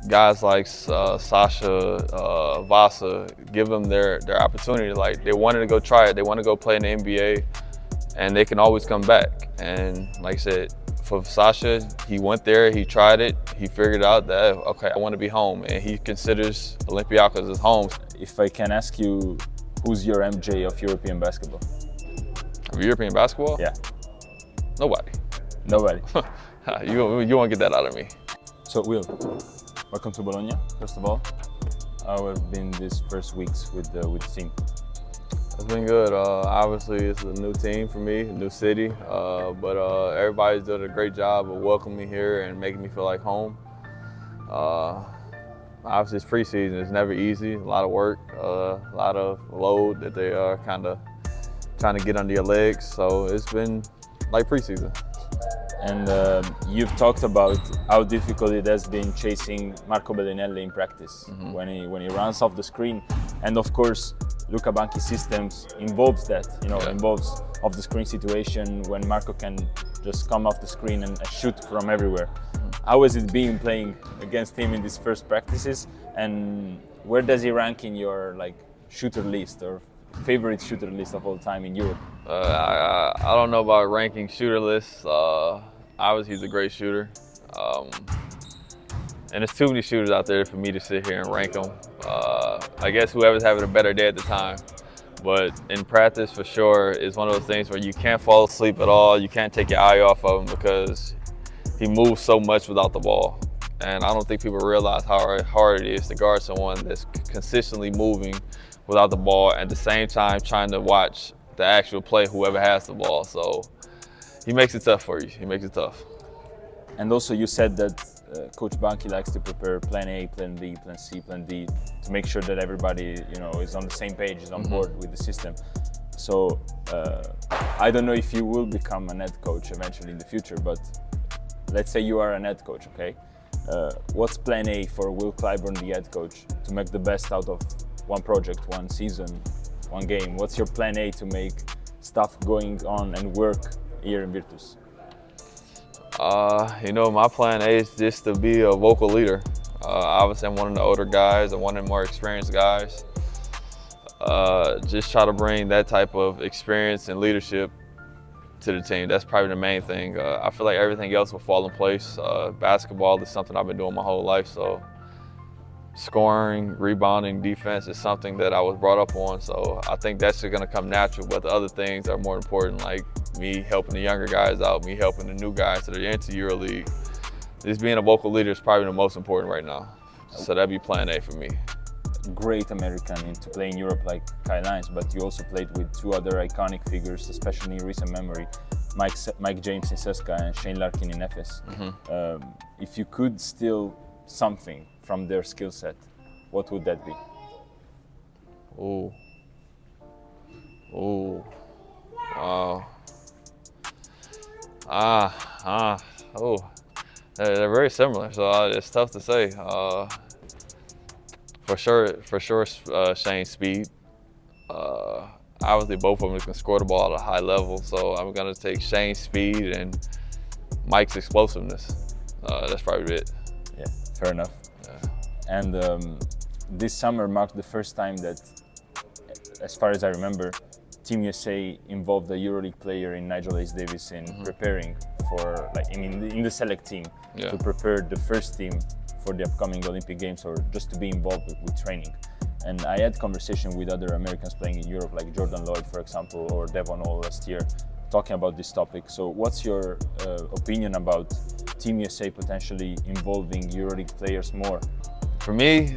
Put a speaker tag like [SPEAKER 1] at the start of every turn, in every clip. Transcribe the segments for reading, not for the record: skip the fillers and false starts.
[SPEAKER 1] guys like Sasha, Vasa, give them their opportunity. Like, they wanted to go try it. They want to go play in the NBA, and they can always come back. And like I said, for Sasha, he went there, he tried it, he figured out that, okay, I want to be home, and he considers Olympiacos his home.
[SPEAKER 2] If I can ask you, who's your MJ of European basketball?
[SPEAKER 1] European basketball?
[SPEAKER 2] Yeah.
[SPEAKER 1] Nobody.
[SPEAKER 2] Nobody.
[SPEAKER 1] You won't get that out of me.
[SPEAKER 2] So Will, welcome to Bologna, first of all. How have been these first weeks with the team?
[SPEAKER 1] It's been good. Obviously, it's a new team for me, a new city, but everybody's done a great job of welcoming me here and making me feel like home. Obviously, it's preseason. It's never easy. A lot of work, a lot of load that they are kind of trying to get under your legs. So it's been like preseason.
[SPEAKER 2] And you've talked about how difficult it has been chasing Marco Belinelli in practice when he runs off the screen, and of course Luca Banchi's systems involves that, involves off the screen situation when Marco can just come off the screen and shoot from everywhere. How has it been playing against him in these first practices, and where does he rank in your shooter list or favorite shooter list of all time in Europe?
[SPEAKER 1] I don't know about ranking shooter lists. Obviously, he's a great shooter. And there's too many shooters out there for me to sit here and rank them. I guess whoever's having a better day at the time. But in practice, for sure, it's one of those things where you can't fall asleep at all. You can't take your eye off of him because he moves so much without the ball. And I don't think people realize how hard it is to guard someone that's consistently moving without the ball, and at the same time trying to watch the actual play, whoever has the ball. So he makes it tough for you. He makes it tough.
[SPEAKER 2] And also, you said that Coach Banchi likes to prepare plan A, plan B, plan C, plan D to make sure that everybody, is on the same page, is on board with the system. So I don't know if you will become an head coach eventually in the future, but let's say you are an head coach, okay? What's plan A for Will Clyburn, the head coach, to make the best out of one project, one season, one game? What's your plan A to make stuff going on and work here in Virtus?
[SPEAKER 1] My plan A is just to be a vocal leader. Obviously, I'm one of the older guys. I'm one of the more experienced guys. Just try to bring that type of experience and leadership to the team. That's probably the main thing. I feel like everything else will fall in place. Basketball is something I've been doing my whole life, so scoring, rebounding, defense is something that I was brought up on. So I think that's just gonna come natural, but the other things are more important, like me helping the younger guys out, me helping the new guys that are into EuroLeague. Just being a vocal leader is probably the most important right now. So that'd be plan A for me.
[SPEAKER 2] Great American to play in Europe like Kyle Hines, but you also played with two other iconic figures, especially in recent memory, Mike James in CSKA and Shane Larkin in FS. If you could steal something from their skill set, what would that be?
[SPEAKER 1] They're very similar, so it's tough to say. For sure, Shane's speed. Obviously, both of them can score the ball at a high level, so I'm gonna take Shane's speed and Mike's explosiveness. That's probably it.
[SPEAKER 2] Yeah, fair enough. Yeah. And this summer marked the first time that, as far as I remember, Team USA involved a EuroLeague player in Nigel Davis in preparing for, in the select team, to prepare the first team for the upcoming Olympic Games, or just to be involved with training. And I had conversation with other Americans playing in Europe, like Jordan Lloyd, for example, or Devon Hall last year, talking about this topic. So what's your opinion about Team USA potentially involving EuroLeague players more?
[SPEAKER 1] For me,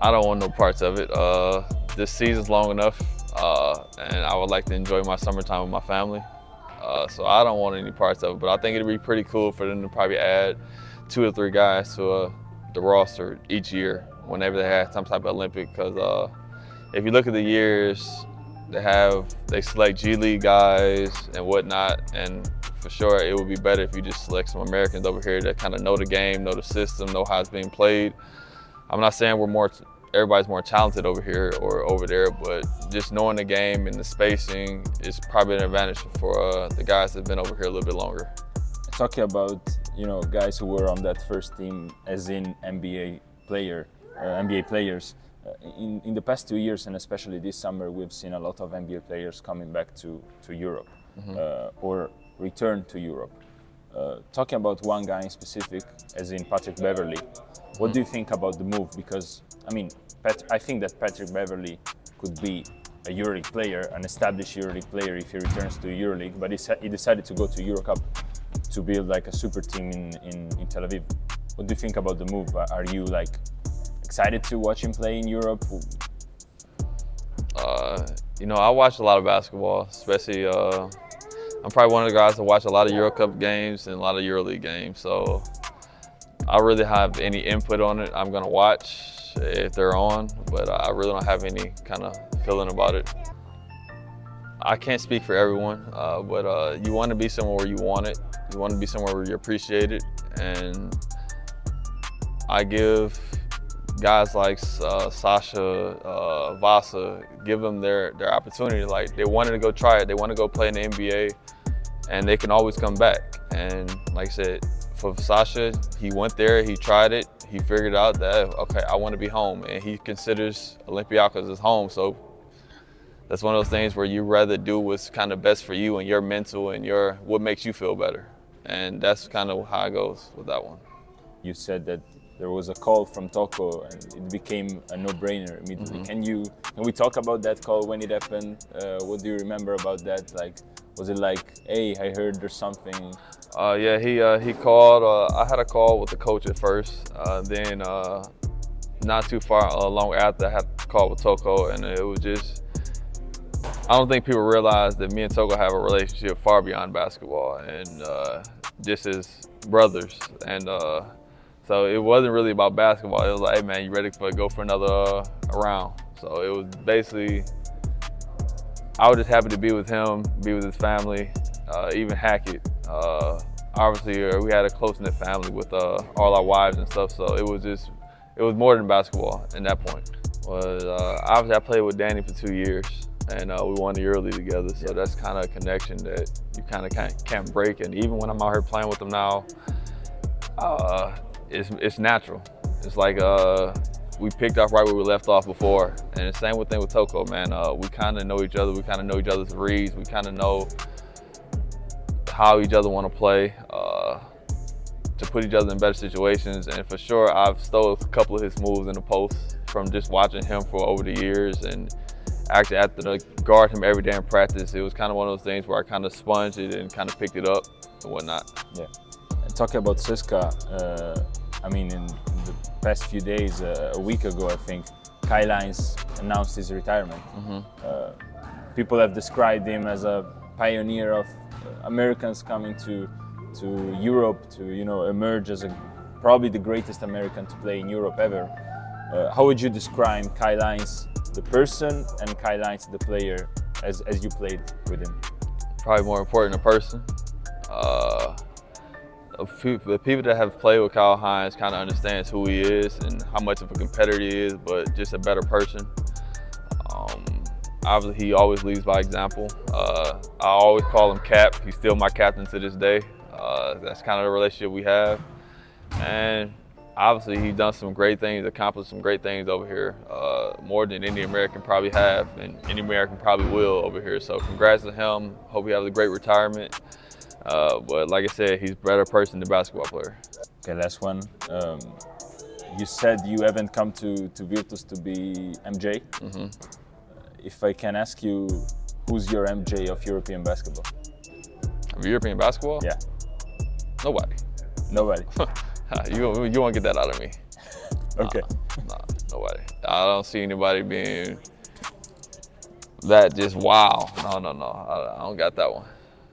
[SPEAKER 1] I don't want no parts of it. This season's long enough, and I would like to enjoy my summertime with my family. So I don't want any parts of it, but I think it'd be pretty cool for them to probably add 2 or 3 guys to the roster each year whenever they have some type of Olympic. Because if you look at the years, they select G League guys and whatnot, and for sure it would be better if you just select some Americans over here that kind of know the game, know the system, know how it's being played. I'm not saying everybody's more talented over here or over there, but just knowing the game and the spacing is probably an advantage for the guys that have been over here a little bit longer.
[SPEAKER 2] Talking about guys who were on that first team, as in NBA NBA players. In the past 2 years, and especially this summer, we've seen a lot of NBA players coming back to Europe or return to Europe. Talking about one guy in specific, as in Patrick Beverley, what do you think about the move? Because, I mean, I think that Patrick Beverley could be a EuroLeague player, an established EuroLeague player if he returns to EuroLeague, but he decided to go to EuroCup to build like a super team in Tel Aviv. What do you think about the move? Are you like excited to watch him play in Europe?
[SPEAKER 1] You know, I watch a lot of basketball, especially I'm probably one of the guys that watch a lot of EuroCup games and a lot of EuroLeague games. So I really have any input on it. I'm gonna watch if they're on, but I really don't have any kind of feeling about it. I can't speak for everyone, but you want to be somewhere where you want it. You want to be somewhere where you appreciate it. And I give guys like Sasha, Vasa, give them their opportunity. Like, they wanted to go try it. They want to go play in the NBA, and they can always come back. And like I said, for Sasha, he went there, he tried it, he figured out that, okay, I want to be home. And he considers Olympiacos his home. So that's one of those things where you rather do what's kind of best for you and your mental and what makes you feel better. And that's kind of how it goes with that one.
[SPEAKER 2] You said that there was a call from Toko and it became a no-brainer immediately. Can we talk about that call when it happened? What do you remember about that? Like, was it like, hey, I heard there's something?
[SPEAKER 1] Yeah, he called. I had a call with the coach at first. Then not too far long after, I had a call with Toko, and it was just, I don't think people realize that me and Toko have a relationship far beyond basketball, and just as brothers. And so it wasn't really about basketball. It was like, hey man, you ready to go for another round? So it was basically, I was just happy to be with him, be with his family, even Hackett. Obviously, we had a close-knit family with all our wives and stuff, so it was more than basketball at that point. Obviously, I played with Danny for 2 years, and we won the EuroLeague together, so that's kind of a connection that you kind of can't break. And even when I'm out here playing with him now, it's natural. It's like we picked up right where we left off before. And the same thing with Toko, man. We kind of know each other. We kind of know each other's reads. We kind of know how each other want to play to put each other in better situations. And for sure, I've stole a couple of his moves in the post from just watching him for over the years. And actually, after to guard him every day in practice, it was kind of one of those things where I kind of sponged it and kind of picked it up and whatnot.
[SPEAKER 2] Yeah. And talking about Ceska, I mean, in the past few days, a week ago, I think, Kyle Hines announced his retirement. People have described him as a pioneer of Americans coming to Europe to, you know, emerge as probably the greatest American to play in Europe ever. How would you describe Kyle Hines, the person, and Kyle Hines, the player, as you played with him?
[SPEAKER 1] Probably more important, a person. The people that have played with Kyle Hines kind of understands who he is and how much of a competitor he is, but just a better person. Obviously, he always leads by example. I always call him Cap. He's still my captain to this day. That's kind of the relationship we have. And obviously, he's done some great things, accomplished some great things over here, more than any American probably have, and any American probably will over here. So congrats to him. Hope he has a great retirement. But like I said, he's a better person than a basketball player.
[SPEAKER 2] Okay, last one. You said you haven't come to Virtus to be MJ. If I can ask you, who's your MJ of European basketball?
[SPEAKER 1] Of European basketball?
[SPEAKER 2] Yeah.
[SPEAKER 1] Nobody.
[SPEAKER 2] Nobody.
[SPEAKER 1] You won't get that out of me.
[SPEAKER 2] Okay.
[SPEAKER 1] Nah, nobody. I don't see anybody being that just wow. No. I don't got that one.